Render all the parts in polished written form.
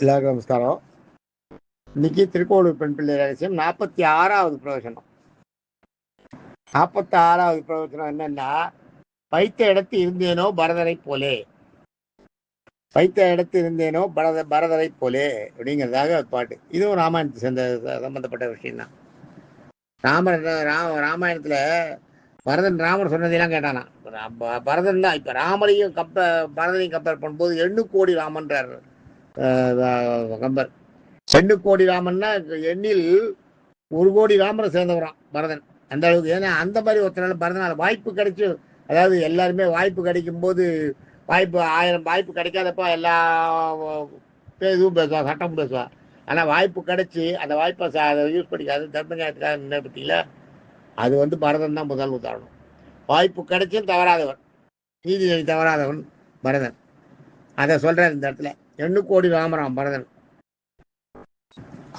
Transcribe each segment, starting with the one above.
எல்லாருக்கும் நமஸ்காரம். இன்னைக்கு திருக்கோளூர் பெண் பிள்ளை ரகசியம் 46வது பிரவச்சனம். 46வது பிரவச்சனம் என்னன்னா, வைத்த இடத்து இருந்தேனோ பரதரை போலே, வைத்த இடத்து இருந்தேனோ பரதரை போலே அப்படிங்கிறதாக பாட்டு. இதுவும் ராமாயணத்துக்கு சேர்ந்த சம்பந்தப்பட்ட விஷயம் தான். ராமாயணத்துல பரதன் ராமர் சொன்னதெல்லாம் கேட்டானா. பரதன் தான் இப்ப ராமரையும் பரதனையும் கம்பேர் பண்ணும்போது 8 கோடி ராமன்றார் கம்பர். 2 கோடி ராமன்னா எண்ணில் 1 கோடி ராமரை சேர்ந்தவரான் பரதன். அந்த அளவுக்கு. ஏன்னா அந்த மாதிரி ஒருத்தனால பரதனால வாய்ப்பு கிடைச்சி, அதாவது எல்லாருமே வாய்ப்பு கிடைக்கும் போது வாய்ப்பு 1000 வாய்ப்பு கிடைக்காதப்ப எல்லா இதுவும் பேசுவா, சட்டம் பேசுவா. ஆனால் வாய்ப்பு கிடைச்சி அந்த வாய்ப்பை அதை யூஸ் பண்ணிக்காது தர்மஞானத்துக்காக நின்ன பற்றியில அது பரதன் தான் முதல் உதாரணம். வாய்ப்பு கிடைச்சும் தவறாதவன், நீதி தவறாதவன் பரதன். அதை சொல்றாரு இந்த இடத்துல. 2 கோடி ராமராம் பரதன்.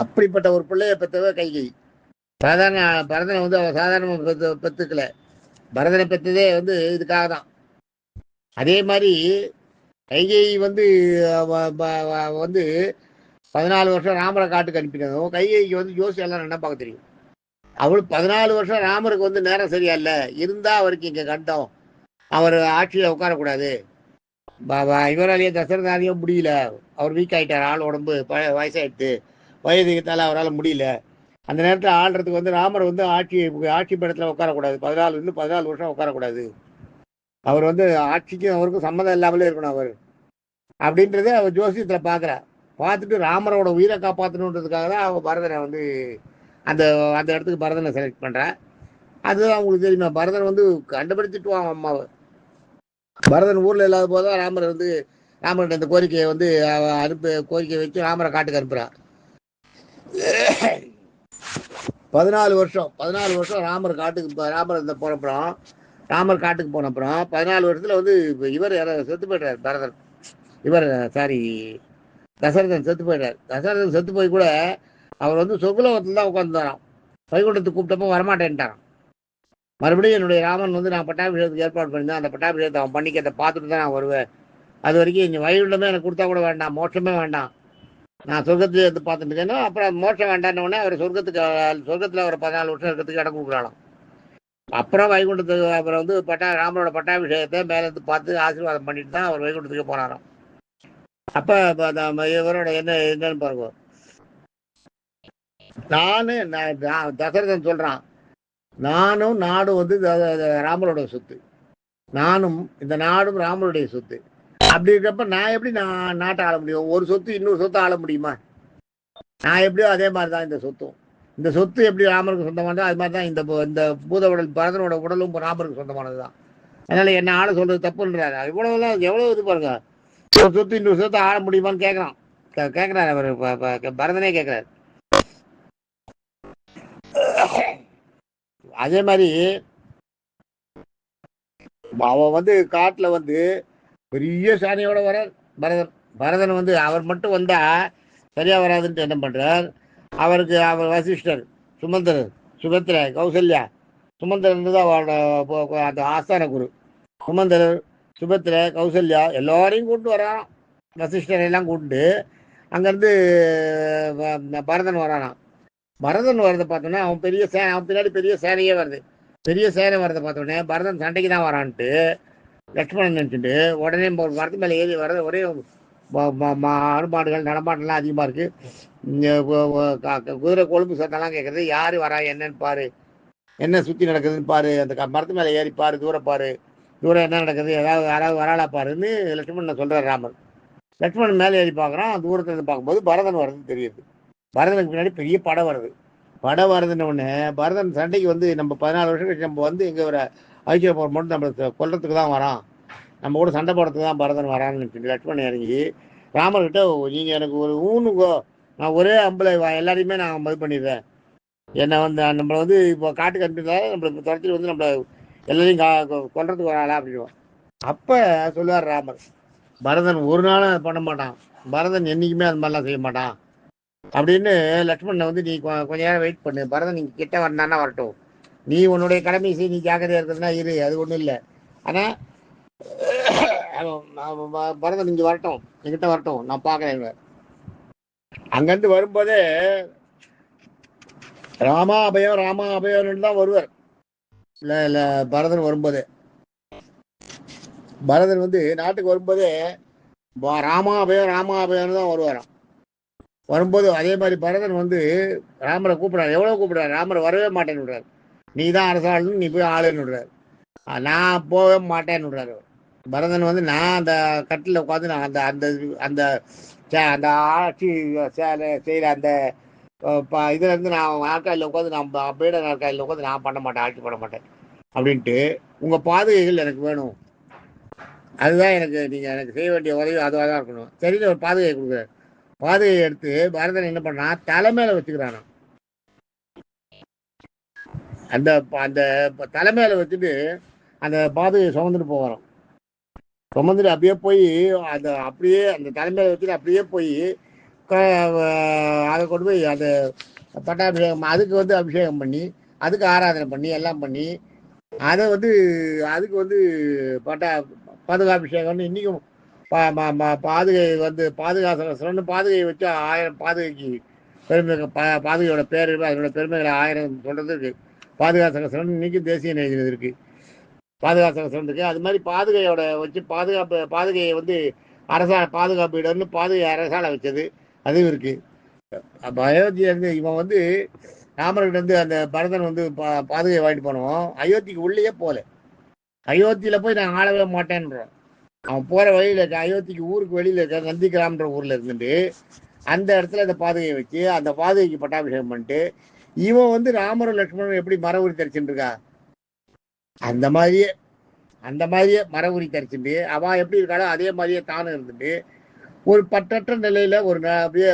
அப்படிப்பட்ட ஒரு பிள்ளைய பெற்றவ கைகை. பரதனை அவ சாதாரண பெற்றுக்கல. பரதனை பெற்றதே இதுக்காக தான். அதே மாதிரி கைகை 14 வருஷம் ராமரை காட்டுக்கு அனுப்பினதும் கைகைக்கு ஜோசியெல்லாம் என்ன பார்க்க தெரியும். அவளுக்கு 14 வருஷம் ராமருக்கு நேரம் சரியா இல்லை இருந்தா அவருக்கு இங்க கண்டம், அவர் ஆட்சியில உட்காரக்கூடாது. இவராலேயே தசரதாலேயே முடியல, அவர் வீக் ஆயிட்டார், ஆள் உடம்பு வயசாயிடுத்து, வயதுக்குத்தால அவரால் முடியல. அந்த நேரத்தில் ஆள்றதுக்கு ராமர் ஆட்சி படத்தில் உட்காரக்கூடாது. 14 வருஷம் உட்காரக்கூடாது. அவர் ஆட்சிக்கும் அவருக்கும் சம்மந்தம் இல்லாமலே இருக்கணும் அவர் அப்படின்றத அவர் ஜோசியத்தில் பார்க்குறா. பார்த்துட்டு ராமரோட உயிரை காப்பாற்றணுன்றதுக்காக தான் அவள் பரதனை அந்த அந்த இடத்துக்கு பரதனை செலக்ட் பண்ணுறா. அதுதான் அவங்களுக்கு தெரியுமா. பரதன் கண்டுபிடிச்சிட்டுவான் அம்மாவை. பரதன் ஊரில் இல்லாத போதுதான் ராமர்கிட்ட இந்த கோரிக்கையை கோரிக்கை வச்சு ராமரை காட்டுக்கு அனுப்புறா. 14 வருஷம் ராமர் காட்டுக்கு போனப்புறம் 14 வருஷத்துல இவர் செத்து போயிடுறார் பரதன். தசரதன் செத்து போயிடுறார். தசரதன் செத்து போய் கூட அவர் சொர்க்கலோகத்துல தான் உட்காந்துறான். வைகுண்டத்துக்கு கூப்பிட்டப்போ வரமாட்டேன்ட்டான். மறுபடியும் என்னுடைய ராமன் நான் பட்டாபிஷேகத்துக்கு ஏற்பாடு பண்ணியிருந்தேன், அந்த பட்டாபிஷேகத்தை அவன் பண்ணிக்கிறத பார்த்துட்டு தான் நான் வருவேன். அது வரைக்கும் இந்த வைகுண்டமே எனக்கு கொடுத்தா கூட வேண்டாம், மோட்சமே வேண்டாம், நான் சொர்க்கத்துல பார்த்துட்டு இருக்கேன்னா. அப்புறம் மோட்சம் வேண்டான்னு உடனே அவர் சொர்க்கத்துல ஒரு 14 வருஷம் இருக்கிறதுக்கு இடம் கொடுக்குறாளாம். அப்புறம் வைகுண்டத்துக்கு அப்புறம் ராமனோட பட்டாபிஷேகத்தை மேலேருந்து பார்த்து ஆசீர்வாதம் பண்ணிட்டு தான் அவர் வைகுண்டத்துக்கு போனாராம். அப்ப இவரோட என்னன்னு பாருங்க. தசரதன் சொல்றான், நானும் நாடும் ராமரோட சொத்து, நானும் இந்த நாடும் ராமருடைய சொத்து. அப்படி இருக்கப்ப நான் எப்படி நாட்டை ஆள முடியும்? ஒரு சொத்து இன்னொரு சொத்தை ஆள முடியுமா? நான் எப்படியோ அதே மாதிரிதான் இந்த சொத்து எப்படி ராமருக்கு சொந்தமானதோ அது மாதிரிதான் இந்த பூத உடல் பரதனோட உடலும் ராமருக்கு சொந்தமானதுதான். அதனால என்ன ஆள சொல்றது தப்புன்றாரு. இவ்வளவுதான் எவ்வளவு இது பாருங்க. ஒரு சொத்து இன்னொரு சொத்தை ஆள முடியுமான்னு கேட்கிறாரு அவர். பரதனே கேட்கிறாரு. அதே மாதிரி அவன் காட்டுல பெரிய சாணியோட வரார் பரதன். அவர் மட்டும் வந்தா சரியா வராதுன்ட்டு என்ன பண்றார், அவர் வசிஷ்டர், சுபத்திரை, கௌசல்யா, சுமந்திரன் தான் அவரோட அந்த ஆஸ்தான குரு. சுமந்திரர், சுபத்திரை, கௌசல்யா எல்லாரையும் கூப்பிட்டு வரான். வசிஷ்டரை எல்லாம் கூப்பிட்டு அங்கிருந்து பரதன் வரானான். பரதன் வரதை பார்த்தோன்னா அவன் பின்னாடி பெரிய சேனையே வருது. பெரிய சேனை வரதை பார்த்தோன்னே பரதன் சண்டைக்கு தான் வரான்ட்டு லட்சுமணன் நினச்சிட்டு உடனே ஒரு மரத்து மேலே ஏறி வர்றது. ஒரே அறுபாடுகள் நடமாட்டெல்லாம் அதிகமாக இருக்கு. குதிரை கொழும்பு சத்தெல்லாம் கேட்குறது. யார் வரா என்னன்னு பாரு, என்ன சுற்றி நடக்குதுன்னு பாரு, அந்த மரத்து மேலே ஏறி பாரு, தூரம் என்ன நடக்குது, யாராவது வராளா பாருன்னு லட்சுமணன் சொல்கிறார் ராமர். லட்சுமணன் மேலே ஏறி பார்க்குறான். தூரத்துலேருந்து பார்க்கும்போது பரதன் வர்றது தெரியுது. பரதனுக்கு பின்னாடி பெரிய படம் வருதுன்னு உடனே பரதன் சண்டைக்கு நம்ம 14 வருஷம் கழிச்சு நம்ம இங்கே ஒரு ஐக்கிய போர் மட்டும் நம்ம கொல்றதுக்கு தான் வரான், நம்ம கூட சண்டை போடுறதுக்கு தான் பரதன் வரான்னு சொல்லி லட்சுமணன் இறங்கி ராமர்கிட்ட, நீங்கள் எனக்கு ஒரு ஊனுங்கோ, நான் ஒரே அம்பளை எல்லாரையுமே நான் இது பண்ணிடுறேன், என்னை நம்மளை இப்போ காட்டுக்கு அனுப்பினால நம்மளுக்கு துரத்திட்டு நம்மளை எல்லாரையும் கொல்றதுக்கு வராளா அப்படின்னு. அப்போ சொல்லுவார் ராமர், பரதன் ஒரு நாளும் பண்ண மாட்டான், பரதன் என்றைக்குமே அது மாதிரிலாம் செய்ய மாட்டான் அப்படின்னு. லட்சுமணனை நீ கொஞ்ச நேரம் வெயிட் பண்ணு, பரதன் நீங்க கிட்ட வரணும்னா வரட்டும், நீ உன்னுடைய கடமை செய், நீ ஜாக்கிரதையா இருக்கிறதுனா இரு, அது ஒன்றும் இல்லை. ஆனால் பரதன் இங்கே வரட்டும், என்கிட்ட வரட்டும், நான் பார்க்குறேன். அங்கேருந்து வரும்போதே ராமா அபயம் ராமா அபயம்னு தான் வருவார். இல்லை இல்லை, பரதன் வரும்போதே, பரதன் வந்து நாட்டுக்கு வரும்போதே ராமா அபயம் ராமா அபயம்னு தான் வருவாராம். வரும்போது அதே மாதிரி பரதன் வந்து ராமரை கூப்பிடாரு. எவ்வளோ கூப்பிடாரு, ராமரை வரவே மாட்டேன்னு விடுறாரு. நீ தான் அரசாளுன்னு, நீ போய் ஆளுன்னு விடுறாரு. நான் போகவே மாட்டேன்னு விடுறாரு. பரதன் வந்து நான் அந்த கட்டில் உட்காந்து நான் அந்த அந்த அந்த அந்த ஆட்சி செய்கிற அந்த இதுல இருந்து நான் நாற்காலியில் உட்காந்து நான் பீட நாற்காலியில் உட்காந்து நான் பண்ண மாட்டேன், ஆட்சி பண்ண மாட்டேன் அப்படின்ட்டு, உங்கள் பாதுகைகள் எனக்கு வேணும், அதுதான் எனக்கு நீங்கள் எனக்கு செய்ய வேண்டிய உதவி அதுவாக தான் இருக்கணும். சரின்னு ஒரு பாதுகையை கொடுக்குறாரு. பாதுகையை எடுத்து பரதன் என்ன பண்ணான், தலைமையில வச்சுக்கிறான். அந்த அந்த தலைமையில வச்சுட்டு அந்த பாதுகையை சுமந்துட்டு போகிறோம். சுமந்துட்டு அப்படியே போய் அந்த அப்படியே அந்த தலைமையில வச்சுட்டு அப்படியே போய் அதை கொண்டு போய் அந்த பட்டாபிஷேகம் அதுக்கு வந்து அபிஷேகம் பண்ணி அதுக்கு ஆராதனை பண்ணி எல்லாம் பண்ணி அதை வந்து அதுக்கு வந்து பாதுகாபிஷேகம்னு இன்றைக்கும் பாதுகை வந்து பாதுகாசனம்னு பாதுகையை வச்சு 1000 பாதுகைக்கு பெருமை, பாதுகையோட பேர் அதனோட பெருமைகளை 1000 சொல்கிறதுக்கு பாதுகாசனம்னு இன்றைக்கும் தேசிய எழுதினது இருக்குது. பாதுகாசனம் இருக்குது. அது மாதிரி பாதுகையோட வச்சு பாதுகையை வந்து பாதுகாப்பு இடம்னு பாதுகை அரசால வச்சது அதுவும் இருக்குது. அப்போ அயோத்தியிலேருந்து இவன் வந்து ராமர்கிட்ட இருந்து அந்த பரதன் வந்து பாதுகை வாங்கிட்டு போனோம். அயோத்திக்கு உள்ளேயே போகல. அயோத்தியில் போய் நான் ஆளவே மாட்டேன்றான். அவன் போகிற வழியில் இருக்க அயோத்திக்கு ஊருக்கு வெளியில் இருக்க நந்தி கிராமன்ற ஊரில் இருந்துட்டு அந்த இடத்துல அந்த பாதுகையை வச்சு அந்த பாதுகைக்கு பட்டாபிஷேகம் பண்ணிட்டு இவன் வந்து ராமரும் லட்சுமணன் எப்படி மர உரி தரிச்சுட்டு இருக்கா, அந்த மாதிரியே மர உரி தரிச்சுட்டு அவன் எப்படி இருக்காளோ அதே மாதிரியே தானும் இருந்துட்டு ஒரு பற்றற்ற நிலையில் ஒரு அப்படியே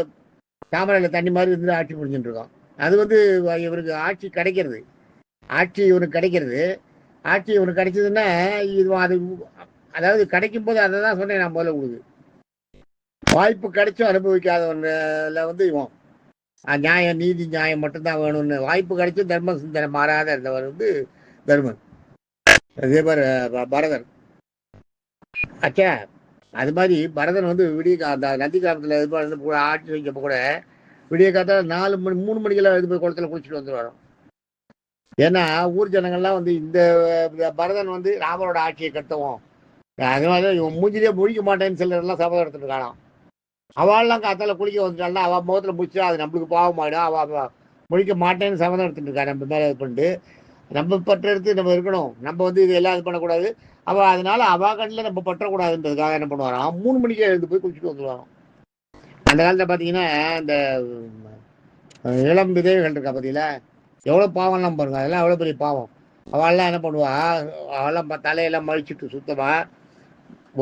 தாமரையில் தண்ணி மாதிரி இருந்து ஆட்சி புரிஞ்சுட்டு இருக்கான். அது வந்து இவருக்கு ஆட்சி கிடைக்கிறது. ஆட்சி இவனுக்கு கிடைச்சதுன்னா இது அது அதாவது கிடைக்கும் போது அதை தான் சொன்னேன் நான் முதல்ல உங்களுக்கு. வாய்ப்பு கிடைச்சும் அனுபவிக்காதவன்ல வந்து இவன் நியாயம் நீதி நியாயம் மட்டும்தான் வேணும்னு வாய்ப்பு கிடைச்சும் தர்ம சிந்தனை மாறாத இருந்தவர் வந்து தர்மன். அதே மாதிரி பரதன் ஆச்சா. அது மாதிரி பரதன் வந்து அந்த நந்தி கிராமத்தில் இது பண்ண ஆட்சி வைக்கப்போ கூட விடிய காத்தால 4 மணி 3 மணிக்கெல்லாம் இது போய் குளத்துல குளிச்சுட்டு வந்துடுவாரோ. ஏன்னா ஊர் ஜனங்கள்லாம் வந்து இந்த பரதன் வந்து ராமரோட ஆட்சியை கட்டவும் அதனால இவன் மூஞ்சிலே முழிக்க மாட்டேன்னு சிலர்லாம் சபதம் எடுத்துட்டு இருக்கானாம். அவள்லாம் காத்தால குளிக்க வந்துட்டாள்னா அவள் முகத்தில் முடிச்சா அது நம்மளுக்கு பாவமாயிடும். அவள் முழிக்க மாட்டேன்னு சபதம் எடுத்துட்டு இருக்கா. நம்ம மேலே இது பண்ணிட்டு நம்ம பற்ற எடுத்து நம்ம இருக்கணும். நம்ம வந்து இது எல்லாம் இது பண்ணக்கூடாது. அவள் அதனால அவள் கண்ணில் நம்ம பற்றக்கூடாதுன்றதுக்காக என்ன பண்ணுவாராம், 3 மணிக்கே எழுந்து போய் குளிச்சுட்டு வந்துடுவாராம். அந்த காலத்தில் பார்த்தீங்கன்னா இந்த இளம் விதவைகள் இருக்கா பார்த்தீங்களா, எவ்வளோ பாவம்லாம் பாருங்க. அதெல்லாம் எவ்வளோ பெரிய பாவம். அவள்லாம் என்ன பண்ணுவா, அவெல்லாம் தலையெல்லாம் மழிச்சுட்டு சுத்தமாக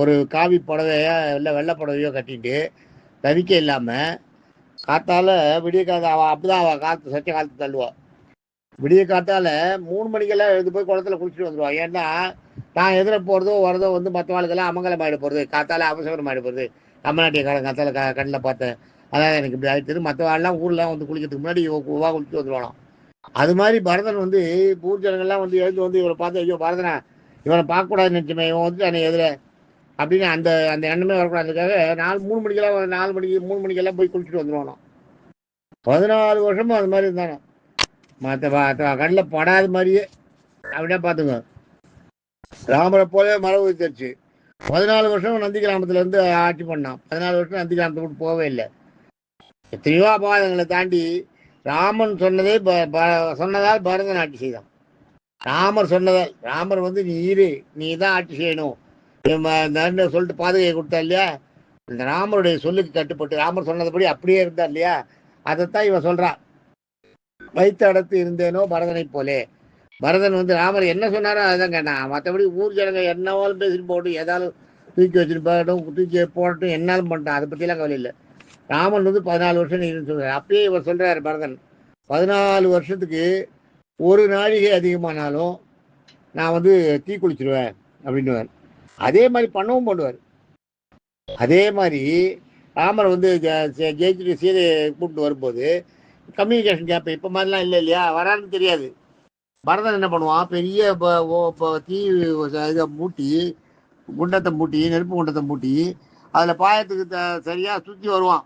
ஒரு காவி புடவையோ இல்லை வெள்ளை புடவையோ கட்டிட்டு தவிக்க இல்லாமல் காத்தால விடிய காத்த அவள் அப்படிதான் அவள் காற்று சச்ச காலத்து தள்ளுவாள். விடிய காத்தால 3 மணிக்கெல்லாம் எழுந்து போய் குளத்துல குளிச்சுட்டு வந்துடுவாள். ஏன்னா நான் எதிர போகிறதோ வரதோ வந்து மற்ற வாழ்க்கெல்லாம் அமங்கலம் ஆகிட போகிறது, காத்தால அவசரம் ஆகிட போகிறது. தமிழ்நாட்டியக்காரன் காத்தால கண்ணில் பார்த்தேன், அதான் எனக்கு இப்படி ஆகிடுது. மற்ற வாழ்லாம் ஊர்லாம் வந்து குளிக்கிறதுக்கு முன்னாடி குளிச்சுட்டு வந்துடுவானாம். அது மாதிரி பரதன் வந்து ஊர் ஜனங்கள்லாம் வந்து எழுந்து வந்து இவரை பார்த்து ஐயோ பரதனா இவனை பார்க்கக்கூடாதுன்னு நினச்சுமே, இவன் வந்து என்னை எதிர அப்படின்னு அந்த அந்த எண்ணமே வரக்கூடாதுக்காக 3 மணிக்கெல்லாம் 4 மணிக்கு 3 மணிக்கெல்லாம் போய் குளிச்சுட்டு வந்துடுவானோ. 14 வருஷமும் அது மாதிரி இருந்தானோ. மற்ற கண்ணில் படாத மாதிரியே அப்படியே பார்த்துங்க. ராமரை போலவே மரபு வச்சிருச்சு. 14 வருஷம் நந்தி கிராமத்துல இருந்து ஆட்சி பண்ணான். 14 வருஷம் நந்தி கிராமத்தை விட்டு போகவே இல்லை. எத்தனையோ அபாதங்களை தாண்டி ராமன் சொன்னதால் பரதன் ஆட்சி செய்தான். ராமர் சொன்னதால் ராமர் வந்து நீ தான் ஆட்சி செய்யணும் சொல்லிட்டு பாதுகையை கொடுத்தா இல்லையா, இந்த ராமருடைய சொல்லுக்கு கட்டுப்பட்டு ராமர் சொன்னதுபடி அப்படியே இருந்தா இல்லையா, அதைத்தான் இவன் சொல்றான். வைத்த அடத்து இருந்தேனோ பரதனை போலே. பரதன் வந்து ராமர் என்ன சொன்னாரோ அதுதான் கேட்டான். மற்றபடி ஊர் ஜனங்க என்னவாலும் பேசிட்டு போட்டு ஏதாவது தூக்கி வச்சுட்டு போகட்டும் தூக்கி போடட்டும் என்னாலும் பண்ணிட்டான், அதை பற்றிலாம் கவலை இல்லை. ராமன் வந்து 14 வருஷம் நீன்னு சொல்றாரு. அப்பயே இவர் சொல்றாரு பரதன் 14 வருஷத்துக்கு ஒரு நாழிகை அதிகமானாலும் நான் வந்து தீ குளிச்சிருவேன் அப்படின்னுவார். அதே மாதிரி பண்ணவும் பண்ணுவார். அதே மாதிரி ராமர் வந்து ஜெயிச்சுட்டு சீதையை கூப்பிட்டு வரும்போது கம்யூனிகேஷன் கேப் இப்போ மாதிரிலாம் இல்லை இல்லையா, வரான்னு தெரியாது. பரதன் என்ன பண்ணுவான், பெரிய தீ இதை மூட்டி குண்டத்தை மூட்டி நெருப்பு குண்டத்தை மூட்டி அதில் பாயத்துக்கு சரியாக சுற்றி வருவான்.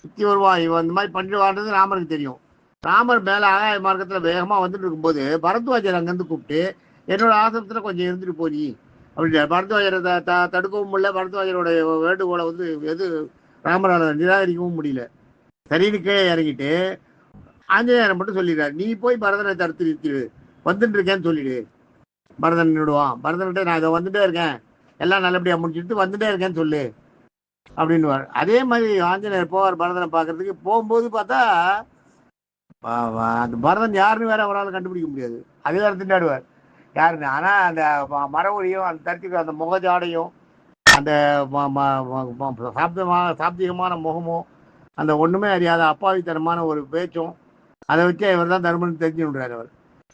சுற்றி வருவான், இவன் இந்த மாதிரி பண்ணிடுவான்றது ராமருக்கு தெரியும். ராமர் மேலே ஆகாய மார்க்கத்தில் வேகமாக வந்துட்டு இருக்கும்போது பரத்வாஜர் அங்கேருந்து கூப்பிட்டு என்னோட ஆசிரமத்தில் கொஞ்சம் இருந்துட்டு போய் அப்படின்ட்டு பரத்வாஜரை தடுக்கவும் முடியல. பரத்வாஜரோட வேண்டுகோளை வந்து எது ராமரால் நிராகரிக்கவும் முடியல. சரின்னு கீழே இறங்கிட்டு ஆஞ்சநேயரை மட்டும் சொல்லிடுறாரு, நீ போய் பரதனை தடுத்து நிறுத்திடு, வந்துட்டு இருக்கேன்னு சொல்லிடு. பரதன் விடுவான். பரதன்கிட்ட நான் இதை வந்துட்டே இருக்கேன், எல்லாம் நல்லபடியாக முடிச்சுட்டு வந்துட்டே இருக்கேன்னு சொல்லு அப்படின்னுவார். அதே மாதிரி ஆஞ்சநேயர் போவார் பரதனை பார்க்கறதுக்கு. போகும்போது பார்த்தா அந்த பரதன் யாருன்னு வேற அவரால் கண்டுபிடிக்க முடியாது. அதே வேற திண்டாடுவார் யாருன்னு. ஆனால் அந்த மரவொழியும் அந்த தரித்திக்கு அந்த முகஜாடையும் அந்த சாப்திகமான முகமும் அந்த ஒன்றுமே அறியாத அப்பாவித்தனமான ஒரு பேச்சும் அதை வச்சு இவர் தான் தர்மன் தெரிஞ்சு விடுறாரு. அவர்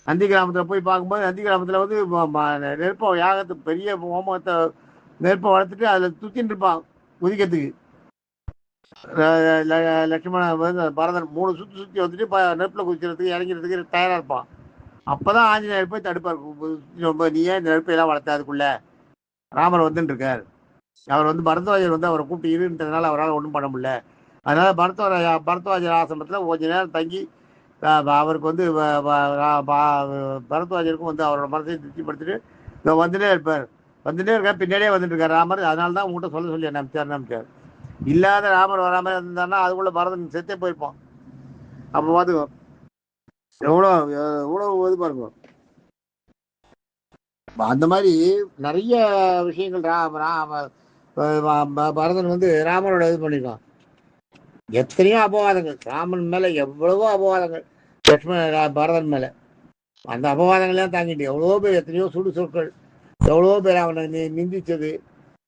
நந்தி கிராமத்தில் போய் பார்க்கும்போது நந்தி கிராமத்தில் வந்து நெருப்ப யாகத்துக்கு பெரிய ஹோமத்தை நெருப்பை வளர்த்துட்டு அதில் துத்தின்னு இருப்பான் குதிக்கிறதுக்கு. லட்சுமண பரதன் 3 சுற்றி வந்துட்டு நெருப்பில் குதிக்கிறதுக்கு இறங்கிறதுக்கு தயாராக இருப்பான். அப்போ தான் ஆஞ்சநேயர் போய் தடுப்பார். நீ ஏன் இந்த நெருப்பையெல்லாம் வளர்த்த, அதுக்குள்ள ராமர் வந்துட்டு இருக்கார். அவர் வந்து பரத்வாஜர் வந்து அவரை கூப்பிட்டு இருன்றதுனால அவரால் ஒன்றும் பண்ண முடியல. அதனால பரத்வாஜர் ஆசிரமத்தில் கொஞ்ச நேரம் தங்கி அவருக்கு வந்து பரத்வாஜருக்கும் வந்து அவரோட மனசையும் திருப்திப்படுத்திட்டு வந்துட்டே இருப்பார். வந்துட்டே இருக்கார், பின்னாடியே வந்துட்டு இருக்கார் ராமர். அதனால தான் உங்கள்கிட்ட சொல்லி நம்பிச்சார். இல்லாத ராமர் வராமல் இருந்தாருன்னா அதுக்குள்ள பரதன் செத்தே போயிருப்பான். அப்போ பார்த்துக்கோ எவ்வளோ இது பாருங்க. அந்த மாதிரி நிறைய விஷயங்கள் பரதன் வந்து ராமரோட இது பண்ணியிருக்கான். எத்தனையோ அபவாதங்கள் ராமன் மேலே, எவ்வளவோ அபவாதங்கள் பரதன் மேலே. அந்த அபவாதங்கள்லாம் தாங்கிட்டு எவ்வளவோ பேர், எத்தனையோ சுடு சொற்கள், எவ்வளவோ பேர் அவனை நிந்திச்சது,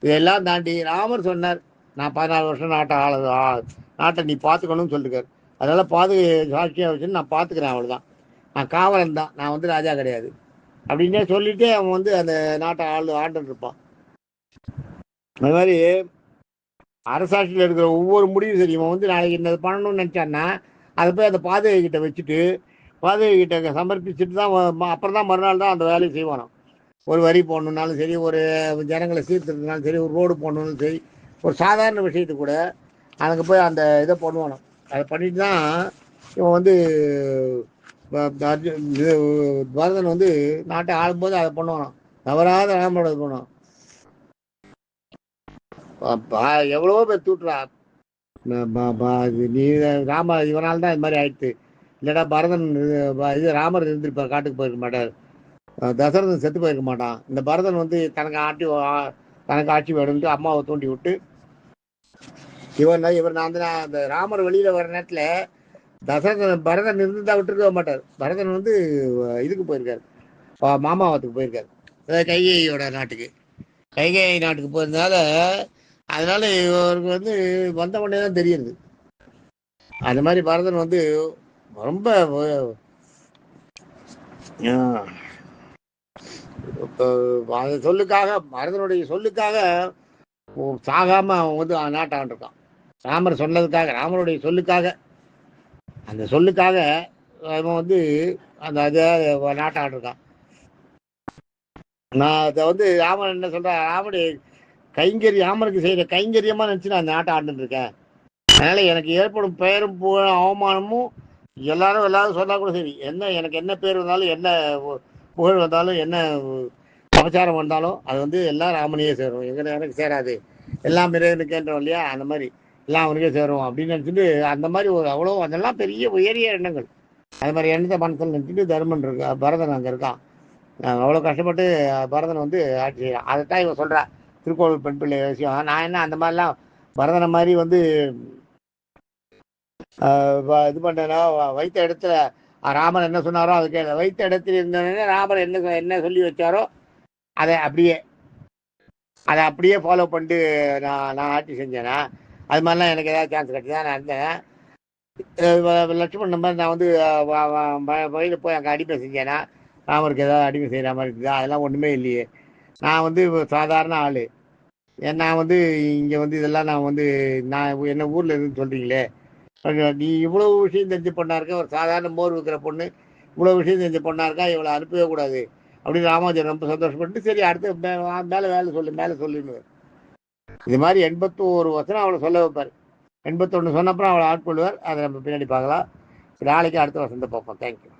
இதெல்லாம் தாண்டி ராமர் சொன்னார், நான் 14 வருஷம் நாட்டை நீ பார்த்துக்கணும்னு சொல்லிருக்காரு. அதனால சாட்சியாக வச்சுன்னு நான் பார்த்துக்கிறேன், அவ்வளோதான், நான் காவலன் தான், நான் வந்து ராஜா கிடையாது அப்படின்னே சொல்லிட்டு அவன் வந்து அந்த நாட்டை ஆண்டுட்டு இருப்பான். அது மாதிரி அரசாட்சியில் இருக்கிற ஒவ்வொரு முடிவும் சரி, இவன் வந்து நாளைக்கு என்ன பண்ணணும்னு நினச்சான்னா அதை போய் அந்த பாதகை கிட்ட வச்சுட்டு பாதகை கிட்ட சமர்ப்பிச்சுட்டு தான் அப்புறம் தான் மறுநாள் தான் அந்த வேலையை செய்வானோ. ஒரு வரி போடணுன்னாலும் சரி, ஒரு ஜனங்களை சீர்திருத்தினாலும் சரி, ஒரு ரோடு போடணுன்னாலும் சரி, ஒரு சாதாரண விஷயத்து கூட அதுக்கு போய் அந்த இதை பண்ணுவானோ. அதை பண்ணிட்டு தான் இவன் வந்து பரதன் வந்து நாட்டை ஆளும்போது அதை பண்ணுவானோ. தவறாத ராமரோட இது பண்ணுவான். எவ்வளவோ பேர் தூட்டுறா, நீ ராம இவனால் தான் இது மாதிரி ஆயிடுச்சு, இல்லைடா பரதன் இது ராமர் இருந்திருப்பார், காட்டுக்கு போயிருக்க மாட்டார், தசரதன் செத்து போயிருக்க மாட்டான். இந்த பரதன் வந்து தனக்கு ஆட்சி வேணும்ட்டு அம்மாவை தூண்டி விட்டு இவர் நான் வந்து அந்த ராமர் வெளியில வர நேரத்தில் பரதன் இருந்துதான் விட்டுருக்க மாட்டார். பரதன் வந்து இதுக்கு போயிருக்காரு, மாமாவத்துக்கு போயிருக்காரு, அதாவது கைகேயோட நாட்டுக்கு. கைகேயி நாட்டுக்கு போயிருந்தனால அதனால இவருக்கு வந்து வந்த உடனே தான் தெரியுது. அந்த மாதிரி பரதன் வந்து ரொம்ப சொல்லுக்காக, பரதனுடைய சொல்லுக்காக சாகாம அவன் வந்து நாட்டை ஆண்டிருக்கான். ராமர் சொன்னதுக்காக, ராமருடைய சொல்லுக்காக, அந்த சொல்லுக்காக அவன் வந்து அந்த நாட்டை ஆண்டிருக்கான். நான் அதை வந்து ராமன் என்ன சொல்றேன், ராமனுடைய ராமருக்கு செய்யற கைங்கரியமா நினைச்சு நான் நாட்டை ஆண்டுட்டு இருக்கேன். அதனால எனக்கு ஏற்படும் பெயரும் அவமானமும் எல்லாரும் சொன்னா கூட சரி, எனக்கு என்ன பேர் வந்தாலும், என்ன புகழ் வந்தாலும், என்ன சமாச்சாரம் வந்தாலும் அது வந்து எல்லாம் ராமனையே சேரும், எனக்கு சேராது, எல்லாம் இறைவனுக்கேன்றோம் இல்லையா, அந்த மாதிரி எல்லாம் அவனுக்கே சேரும் அப்படின்னு நினச்சிட்டு அந்த மாதிரி ஒரு அவ்வளோ அதெல்லாம் பெரிய உயரிய எண்ணங்கள். அது மாதிரி எண்ணத்தை மனசில் நினச்சிட்டு தர்மன் பரதன் அங்கே இருக்கான். அவ்வளோ கஷ்டப்பட்டு பரதன் வந்து ஆட்சி செய்யறான். அதைத்தான் இவன் சொல்றா திருக்கோவில் பெண் பிள்ளை விஷயம். நான் என்ன அந்த மாதிரிலாம் பரதனை மாதிரி வந்து இது பண்ணேன்னா, வைத்த இடத்துல ராமர் என்ன சொன்னாரோ அதுக்கு வைத்த இடத்துல இருந்தோடனே ராமர் என்ன சொல்லி வச்சாரோ அதை அப்படியே ஃபாலோ பண்ணிட்டு நான் ஆட்சி செஞ்சேன்னா, அது மாதிரிலாம் எனக்கு ஏதாவது சான்ஸ் கிடைச்சதா நான் இருந்தேன். லட்சுமணன் மாதிரி நான் வந்து வயலில் போய் அங்கே அடிமை செஞ்சேன்னா ராமருக்கு ஏதாவது அடிமை செய்கிற மாதிரி இருக்குதா? அதெல்லாம் ஒன்றுமே இல்லையே. நான் வந்து சாதாரண ஆள், நான் வந்து இங்கே வந்து இதெல்லாம் நான் என்ன ஊரில் இருக்குன்னு சொல்கிறீங்களே, நீ இவ்வளோ விஷயம் தெரிஞ்ச பொண்ணா இருக்க, ஒரு சாதாரண மோர் விற்கிற பொண்ணு இவ்வளோ விஷயம் தெரிஞ்ச பொண்ணா இருக்கா, இவ்வளோ அனுப்பவே கூடாது அப்படின்னு ராமாஜர் ரொம்ப சந்தோஷப்பட்டு, சரி அடுத்து மேலே சொல்லுன்னு இது மாதிரி 81 வசனம் அவளை சொல்ல வைப்பார். 81 சொன்னப்புறம் அவளை ஆட்கொள்வார். அதை நம்ம பின்னாடி பார்க்கலாம். நாளைக்கு அடுத்த வசந்த பார்ப்போம். தேங்க்யூ.